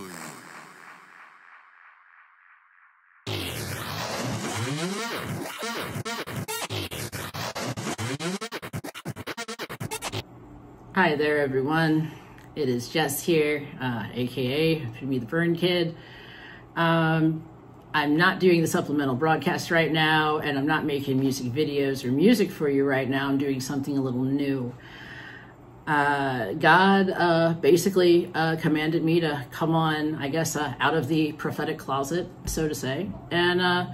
for you. Hi there, everyone. It is Jess here, aka EpitomeTheBurnkid. I'm not doing the supplemental broadcast right now, and I'm not making music videos or music for you right now. I'm doing something a little new. God basically commanded me to come on, I guess, out of the prophetic closet, so to say, and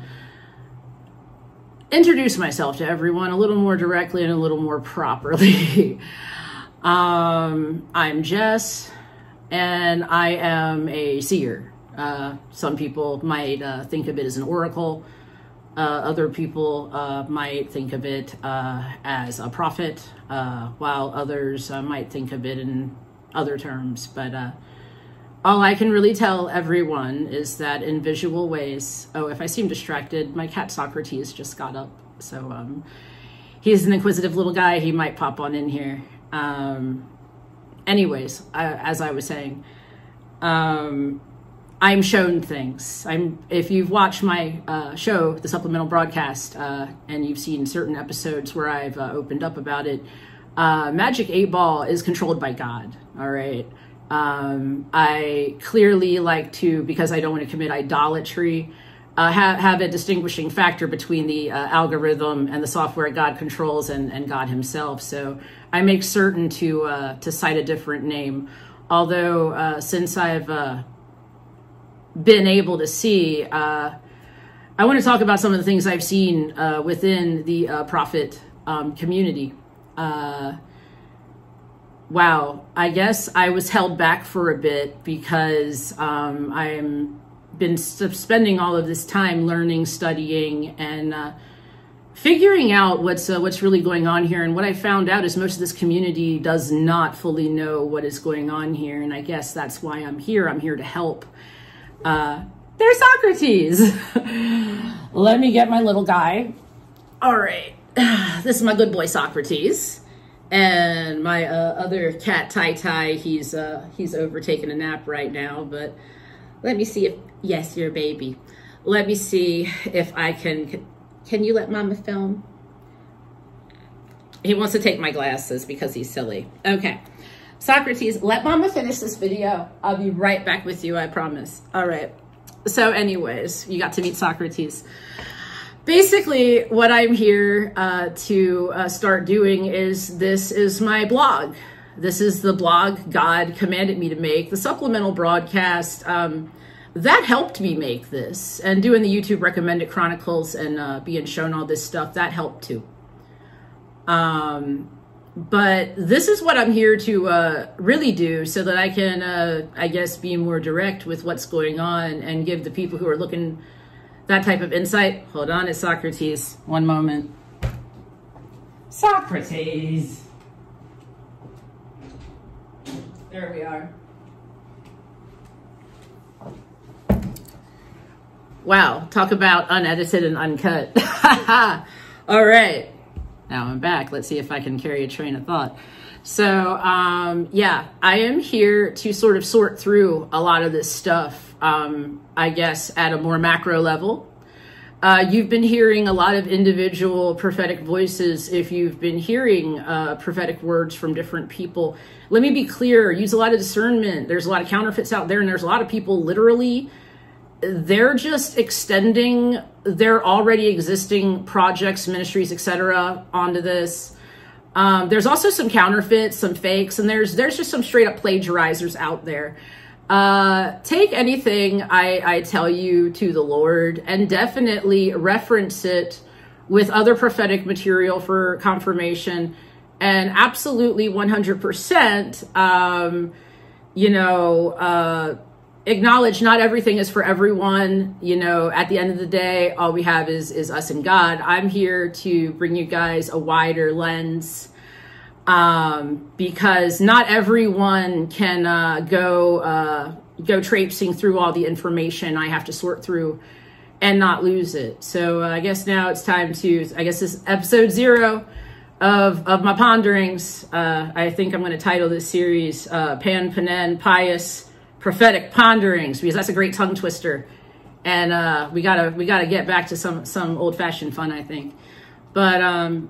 introduce myself to everyone a little more directly and a little more properly. I'm Jess, and I am a seer. Some people might think of it as an oracle. Other people might think of it as a prophet, while others might think of it in other terms. But all I can really tell everyone is that in visual ways... Oh, if I seem distracted, my cat Socrates just got up. So he's an inquisitive little guy. He might pop on in here. Anyways, as I was saying, I'm shown things. If you've watched my show, the supplemental broadcast, and you've seen certain episodes where I've opened up about it, Magic 8 Ball is controlled by God, all right? I clearly like to, because I don't want to commit idolatry, have a distinguishing factor between the algorithm and the software God controls and God himself. So I make certain to cite a different name. Although since I've been able to see, I want to talk about some of the things I've seen within the prophet community. Wow, I guess I was held back for a bit because I'm been spending all of this time learning, studying, and figuring out what's really going on here. And what I found out is most of this community does not fully know what is going on here. And I guess that's why I'm here. I'm here to help. There's Socrates. Let me get my little guy. All right. This is my good boy Socrates. And my other cat, Tai, he's over taking a nap right now. But let me see if... Yes, you're a baby. Let me see if I can you let Mama film? He wants to take my glasses because he's silly. Okay. Socrates, let Mama finish this video. I'll be right back with you, I promise. All right. So anyways, you got to meet Socrates. Basically, what I'm here to start doing is, this is my blog. This is the blog God commanded me to make. The supplemental broadcast, that helped me make this, and doing the YouTube recommended chronicles and being shown all this stuff, that helped too. But this is what I'm here to really do so that I can, I guess, be more direct with what's going on and give the people who are looking that type of insight. Hold on, it's Socrates. One moment. Socrates. There we are. Wow, talk about unedited and uncut. All right, now I'm back. Let's see if I can carry a train of thought. So, yeah, I am here to sort of sort through a lot of this stuff, I guess, at a more macro level. You've been hearing a lot of individual prophetic voices. If you've been hearing prophetic words from different people, let me be clear, use a lot of discernment. There's a lot of counterfeits out there, and there's a lot of people literally... they're just extending their already existing projects, ministries, etc. onto this. There's also some counterfeits, some fakes, and there's just some straight up plagiarizers out there. Take anything I tell you to the Lord and definitely reference it with other prophetic material for confirmation, and absolutely 100%, acknowledge not everything is for everyone. You know, at the end of the day, all we have is us and God. I'm here to bring you guys a wider lens, because not everyone can go traipsing through all the information I have to sort through and not lose it. So I guess now it's time to, I guess this is episode 0 of my ponderings. I think I'm going to title this series pan-panen, pious, Prophetic Ponderings, because that's a great tongue twister. And we gotta get back to some old-fashioned fun, I think. But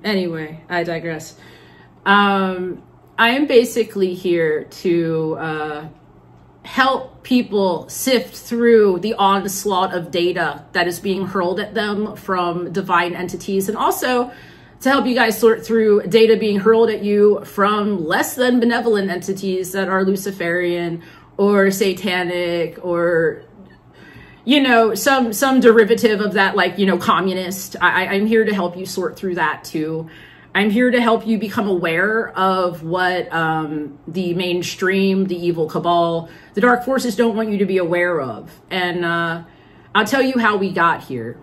anyway, I digress. I am basically here to help people sift through the onslaught of data that is being hurled at them from divine entities, and also to help you guys sort through data being hurled at you from less than benevolent entities that are Luciferian or satanic, or, you know, some derivative of that, like, you know, communist. I'm here to help you sort through that too. I'm here to help you become aware of what the mainstream, the evil cabal, the dark forces don't want you to be aware of. And I'll tell you how we got here.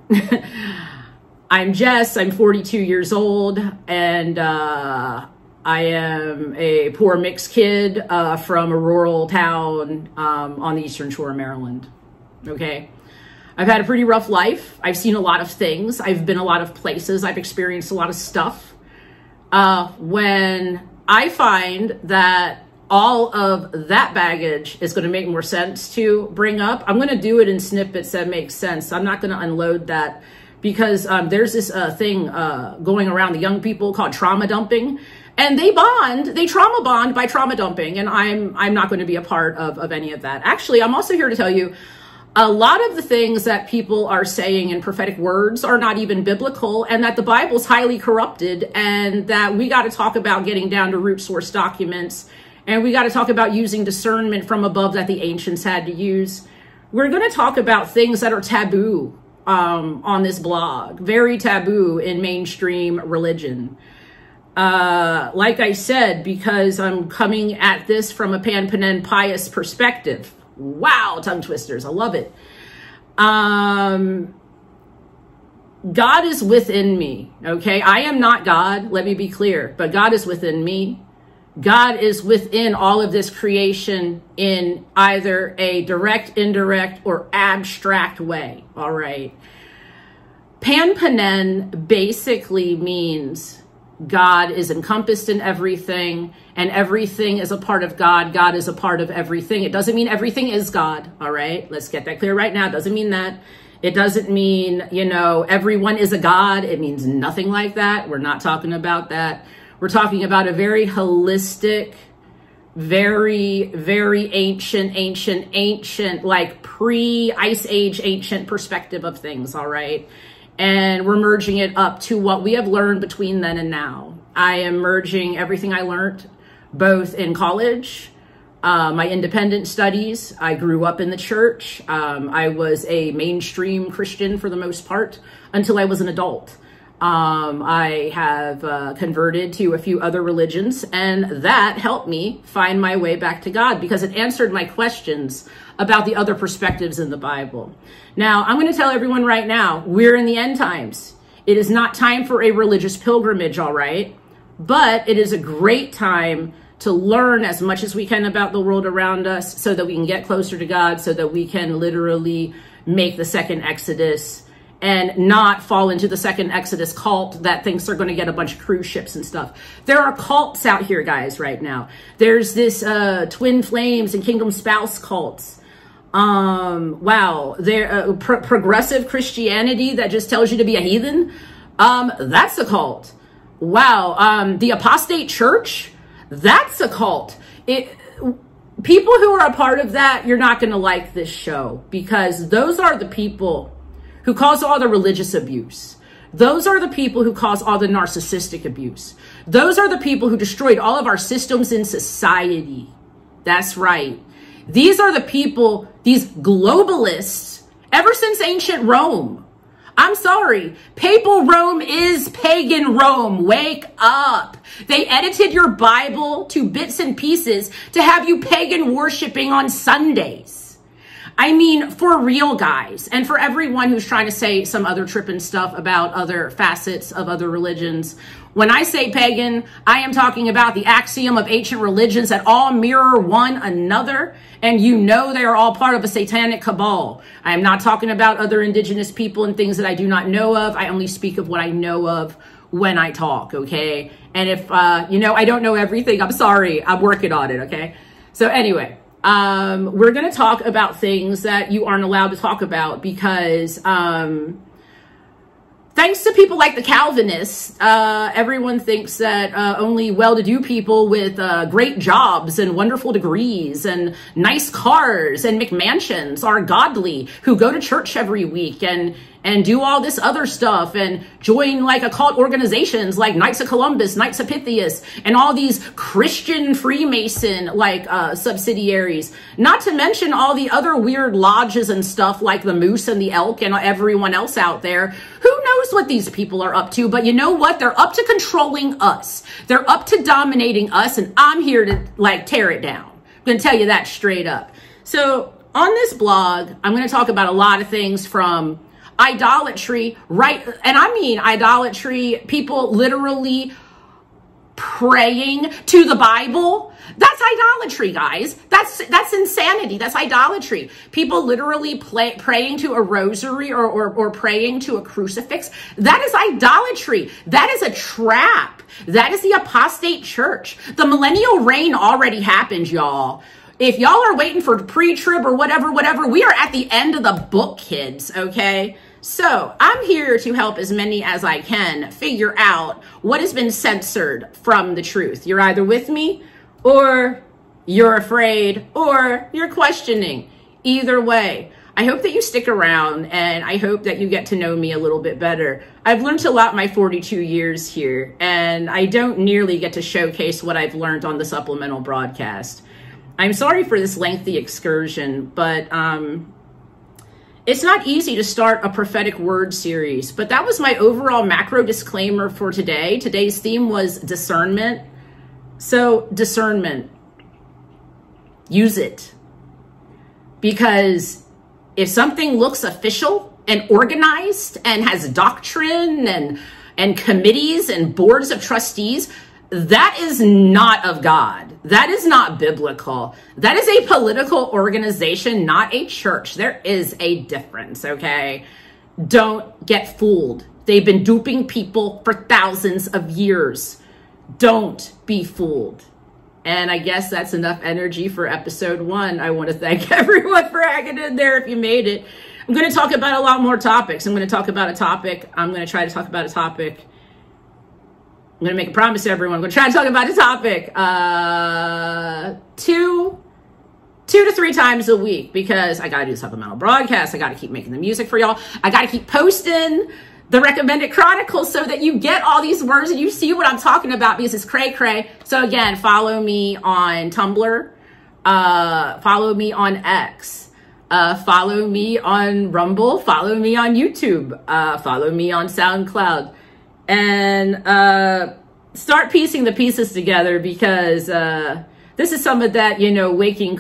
I'm Jess, I'm 42 years old, and I am a poor mixed kid from a rural town on the Eastern Shore of Maryland, okay? I've had a pretty rough life. I've seen a lot of things. I've been a lot of places. I've experienced a lot of stuff. When I find that all of that baggage is going to make more sense to bring up, I'm going to do it in snippets that make sense. I'm not going to unload that, because there's this thing going around the young people called trauma dumping, and they trauma bond by trauma dumping, and I'm not going to be a part of any of that. Actually, I'm also here to tell you a lot of the things that people are saying in prophetic words are not even biblical, and that the Bible's highly corrupted, and that we got to talk about getting down to root source documents, and we got to talk about using discernment from above that the ancients had to use. We're going to talk about things that are taboo on this blog, very taboo in mainstream religion. Like I said, because I'm coming at this from a pan-panen pious perspective. Wow, tongue twisters. I love it. God is within me, okay? I am not God, let me be clear, but God is within me. God is within all of this creation in either a direct, indirect, or abstract way, all right? Pan-panen basically means God is encompassed in everything, and everything is a part of God. God is a part of everything. It doesn't mean everything is God, all right? Let's get that clear right now. It doesn't mean that. It doesn't mean, you know, everyone is a God. It means nothing like that. We're not talking about that. We're talking about a very holistic, very, very ancient, like pre-Ice Age ancient perspective of things, all right? And we're merging it up to what we have learned between then and now. I am merging everything I learned, both in college, my independent studies. I grew up in the church. I was a mainstream Christian for the most part until I was an adult. I have converted to a few other religions, and that helped me find my way back to God because it answered my questions about the other perspectives in the Bible. Now, I'm going to tell everyone right now, we're in the end times. It is not time for a religious pilgrimage, all right? But it is a great time to learn as much as we can about the world around us so that we can get closer to God, so that we can literally make the second Exodus and not fall into the second Exodus cult that thinks they're going to get a bunch of cruise ships and stuff. There are cults out here, guys, right now. There's this Twin Flames and Kingdom Spouse cults. Wow, there progressive Christianity that just tells you to be a heathen. That's a cult. Wow, the apostate church, that's a cult. People who are a part of that, you're not going to like this show, because those are the people who cause all the religious abuse. Those are the people who cause all the narcissistic abuse. Those are the people who destroyed all of our systems in society. That's right. These are the people, these globalists, ever since ancient Rome. I'm sorry, papal Rome is pagan Rome. Wake up. They edited your Bible to bits and pieces to have you pagan worshiping on Sundays. I mean, for real, guys, and for everyone who's trying to say some other tripping stuff about other facets of other religions. When I say pagan, I am talking about the axiom of ancient religions that all mirror one another, and you know they are all part of a satanic cabal. I am not talking about other indigenous people and things that I do not know of. I only speak of what I know of when I talk, okay? And if, you know, I don't know everything, I'm sorry. I'm working on it, okay? So anyway, we're going to talk about things that you aren't allowed to talk about because, thanks to people like the Calvinists, everyone thinks that only well-to-do people with great jobs and wonderful degrees and nice cars and McMansions are godly, who go to church every week and do all this other stuff and join like occult organizations like Knights of Columbus, Knights of Pythias, and all these Christian Freemason like subsidiaries. Not to mention all the other weird lodges and stuff like the Moose and the Elk and everyone else out there. Who knows what these people are up to? But you know what? They're up to controlling us. They're up to dominating us, and I'm here to like tear it down. I'm going to tell you that straight up. So on this blog, I'm going to talk about a lot of things from idolatry, right? And I mean idolatry, people literally praying to the Bible. That's idolatry, guys. That's insanity. That's idolatry. People literally praying to a rosary or praying to a crucifix. That is idolatry. That is a trap. That is the apostate church. The millennial reign already happened, y'all. If y'all are waiting for pre-trib or whatever, we are at the end of the book, kids, okay? So I'm here to help as many as I can figure out what has been censored from the truth. You're either with me or you're afraid or you're questioning. Either way, I hope that you stick around and I hope that you get to know me a little bit better. I've learned a lot in my 42 years here, and I don't nearly get to showcase what I've learned on the supplemental broadcast. I'm sorry for this lengthy excursion, but it's not easy to start a prophetic word series, but that was my overall macro disclaimer for today. Today's theme was discernment. So discernment, use it. Because if something looks official and organized and has doctrine and committees and boards of trustees, that is not of God. That is not biblical. That is a political organization, not a church. There is a difference, okay? Don't get fooled. They've been duping people for thousands of years. Don't be fooled. And I guess that's enough energy for episode 1. I want to thank everyone for hanging in there if you made it. I'm going to talk about a lot more topics. I'm going to talk about a topic. I'm going to try to talk about a topic. I'm going to make a promise to everyone. I'm going to try to talk about a topic 2 to 3 times a week because I got to do the supplemental broadcast. I got to keep making the music for y'all. I got to keep posting the recommended chronicles so that you get all these words and you see what I'm talking about because it's cray cray. So again, follow me on Tumblr. Follow me on X. Follow me on Rumble. Follow me on YouTube. Follow me on SoundCloud. And start piecing the pieces together because this is some of that, you know, waking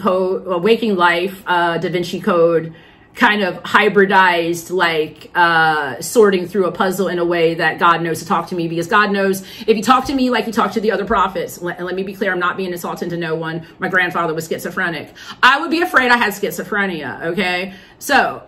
life, Da Vinci Code kind of hybridized, like sorting through a puzzle in a way that God knows to talk to me, because God knows if you talk to me like you talk to the other prophets, and let me be clear, I'm not being insulting to no one. My grandfather was schizophrenic. I would be afraid I had schizophrenia, okay? So,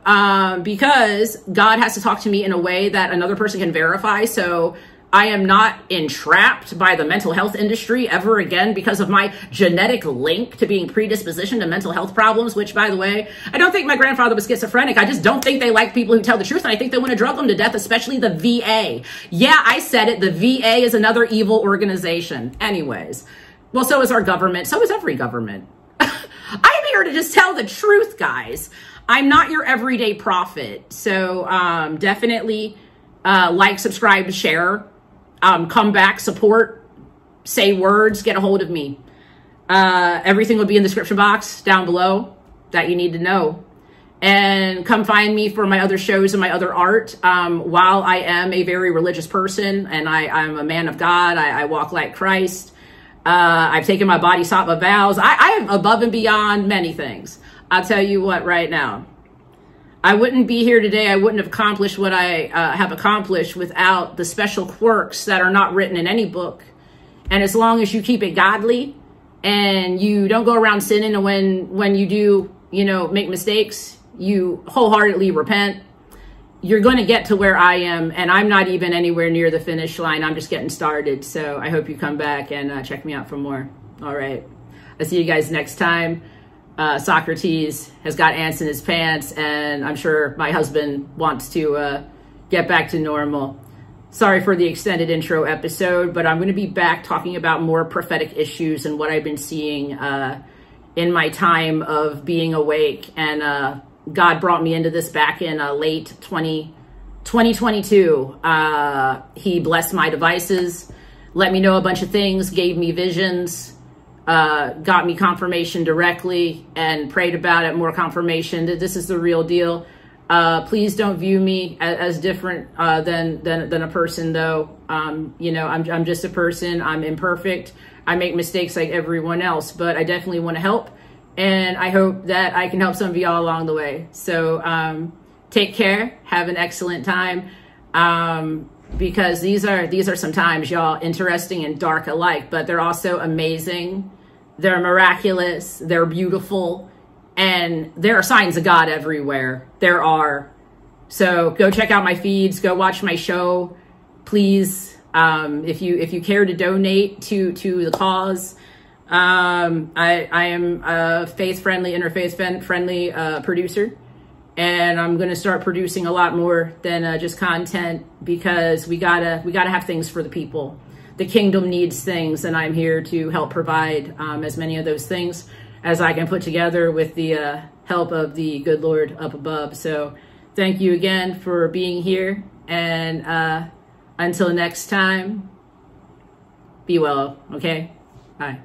because God has to talk to me in a way that another person can verify, so I am not entrapped by the mental health industry ever again because of my genetic link to being predispositioned to mental health problems, which, by the way, I don't think my grandfather was schizophrenic. I just don't think they like people who tell the truth, and I think they want to drug them to death, especially the VA. Yeah, I said it. The VA is another evil organization. Anyways, well, so is our government. So is every government. I'm here to just tell the truth, guys. I'm not your everyday prophet. So definitely like, subscribe, share. Come back, support, say words, get a hold of me. Everything will be in the description box down below that you need to know. And come find me for my other shows and my other art. While I am a very religious person and I'm a man of God, I walk like Christ. I've taken my bodhisattva vows. I am above and beyond many things. I'll tell you what right now. I wouldn't be here today. I wouldn't have accomplished what I have accomplished without the special quirks that are not written in any book. And as long as you keep it godly and you don't go around sinning, and when you do, you know, make mistakes, you wholeheartedly repent, you're going to get to where I am. And I'm not even anywhere near the finish line. I'm just getting started. So I hope you come back and check me out for more. All right. I'll see you guys next time. Socrates has got ants in his pants, and I'm sure my husband wants to get back to normal. Sorry for the extended intro episode, but I'm going to be back talking about more prophetic issues and what I've been seeing in my time of being awake. And God brought me into this back in late 2022. He blessed my devices, let me know a bunch of things, gave me visions, got me confirmation directly, and prayed about it, more confirmation that this is the real deal. Please don't view me as different than a person, though. You know, I'm just a person. I'm imperfect. I make mistakes like everyone else, but I definitely want to help, and I hope that I can help some of y'all along the way. So take care. Have an excellent time, because these are some times, y'all, interesting and dark alike, but they're also amazing. They're miraculous. They're beautiful. And there are signs of God everywhere. There are. So go check out my feeds. Go watch my show, please. If you care to donate to the cause, I am a faith-friendly, interfaith-friendly producer, and I'm gonna start producing a lot more than just content, because we gotta have things for the people. The kingdom needs things, and I'm here to help provide as many of those things as I can put together with the help of the good Lord up above. So thank you again for being here. And until next time, be well, okay? Bye.